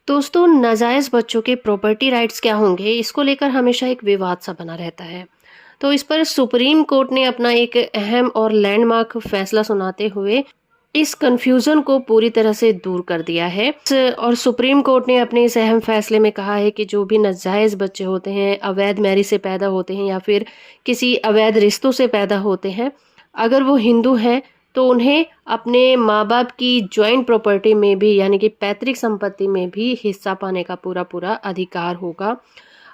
दोस्तों, नाजायज़ बच्चों के प्रॉपर्टी राइट्स क्या होंगे, इसको लेकर हमेशा एक विवाद सा बना रहता है। तो इस पर सुप्रीम कोर्ट ने अपना एक अहम और लैंडमार्क फैसला सुनाते हुए इस कन्फ्यूज़न को पूरी तरह से दूर कर दिया है। और सुप्रीम कोर्ट ने अपने इस अहम फैसले में कहा है कि जो भी नाजायज़ बच्चे होते हैं, अवैध मैरिज से पैदा होते हैं या फिर किसी अवैध रिश्तों से पैदा होते हैं, अगर वो हिंदू हैं तो उन्हें अपने माँ-बाप की जॉइंट प्रॉपर्टी में भी यानी कि पैतृक संपत्ति में भी हिस्सा पाने का पूरा-पूरा अधिकार होगा।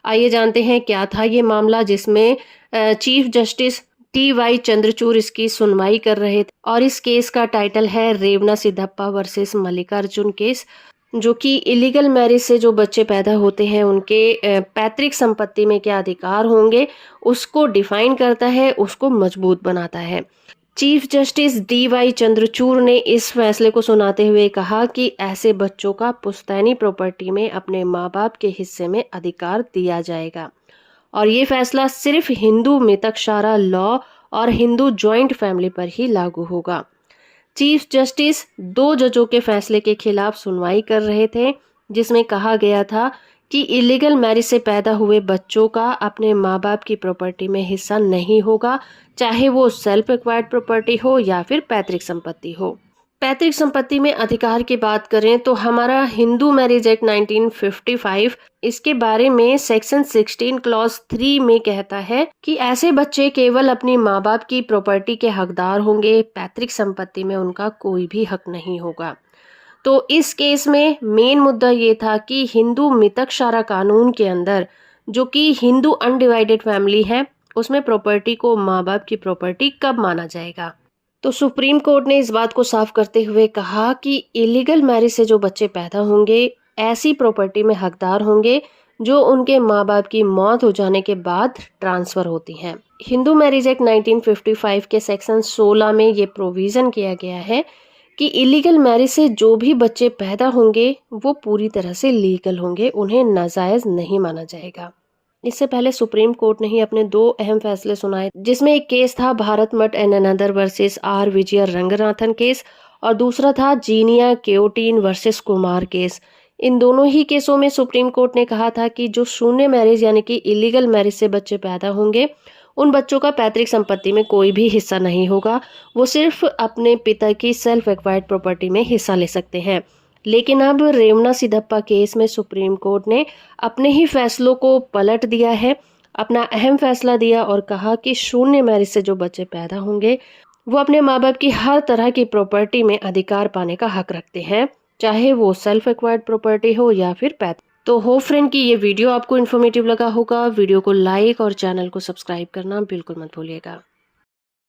आइए जानते हैं क्या था ये मामला जिसमें चीफ जस्टिस टी.वाई. चंद्रचूड़ इसकी सुनवाई कर रहे थे और इस केस का टाइटल है रेवना सिद्धप्पा वर्सेस मल्लिकार्जुन केस, जो कि इलीगल मैरिज से जो बच्चे पैदा होते हैं उनके पैतृक संपत्ति में क्या अधिकार होंगे उसको डिफाइन करता है, उसको मजबूत बनाता है। Chief justice D.Y.. चंद्रचूड़ ने इस फैसले को सुनाते हुए कहा कि ऐसे बच्चों का पुश्तैनी प्रॉपर्टी में अपने माँ बाप के हिस्से में अधिकार दिया जाएगा और ये फैसला सिर्फ हिंदू मितकशारा लॉ और हिंदू जॉइंट फैमिली पर ही लागू होगा। चीफ जस्टिस दो जजों के फैसले के खिलाफ सुनवाई कर रहे थे, जिसमें कहा गया था कि इलीगल मैरिज से पैदा हुए बच्चों का अपने माँ बाप की प्रॉपर्टी में हिस्सा नहीं होगा, चाहे वो सेल्फ एक्वायर्ड प्रॉपर्टी हो या फिर पैतृक संपत्ति हो। पैतृक संपत्ति में अधिकार की बात करें तो हमारा हिंदू मैरिज एक्ट 1955 इसके बारे में सेक्शन 16 क्लॉज 3 में कहता है कि ऐसे बच्चे केवल अपनी माँ बाप की प्रॉपर्टी के हकदार होंगे, पैतृक संपत्ति में उनका कोई भी हक नहीं होगा। तो इस केस में मेन मुद्दा ये था कि हिंदू मितकशारा कानून के अंदर जो कि हिंदू अनडिवाइडेड फैमिली है उसमें प्रॉपर्टी को माँ बाप की प्रॉपर्टी कब माना जाएगा। तो सुप्रीम कोर्ट ने इस बात को साफ करते हुए कहा कि इलीगल मैरिज से जो बच्चे पैदा होंगे ऐसी प्रॉपर्टी में हकदार होंगे जो उनके माँ बाप की मौत हो जाने के बाद ट्रांसफर होती हैं। हिंदू मैरिज एक्ट 1955 के सेक्शन 16 में ये प्रोविजन किया गया है कि इलीगल मैरिज से जो भी बच्चे पैदा होंगे वो पूरी तरह से लीगल होंगे, उन्हें नाजायज नहीं माना जाएगा। इससे पहले सुप्रीम कोर्ट ने ही अपने दो अहम फैसले सुनाए, जिसमें एक केस था Bharat Math and another versus R Vijay Renganathan case और दूसरा था जीनिया केओटीन वर्सेस कुमार केस। इन दोनों ही केसों में सुप्रीम कोर्ट ने कहा था कि जो शून्य मैरिज यानी कि इलीगल मैरिज से बच्चे पैदा होंगे उन बच्चों का पैतृक संपत्ति में कोई भी हिस्सा नहीं होगा, वो सिर्फ अपने पिता की सेल्फ एक्वायर्ड प्रॉपर्टी में हिस्सा ले सकते हैं। लेकिन अब रेवना सिद्धप्पा केस में सुप्रीम कोर्ट ने अपने ही फैसलों को पलट दिया है, अपना अहम फैसला दिया और कहा कि शून्य मैरिज से जो बच्चे पैदा होंगे वो अपने माँ बाप की हर तरह की प्रॉपर्टी में अधिकार पाने का हक रखते हैं, चाहे वो सेल्फ एक्वायर्ड प्रॉपर्टी हो या फिर पैतृक। तो होप फ्रेंड कि ये वीडियो आपको इन्फॉर्मेटिव लगा होगा। वीडियो को लाइक और चैनल को सब्सक्राइब करना बिल्कुल मत भूलिएगा।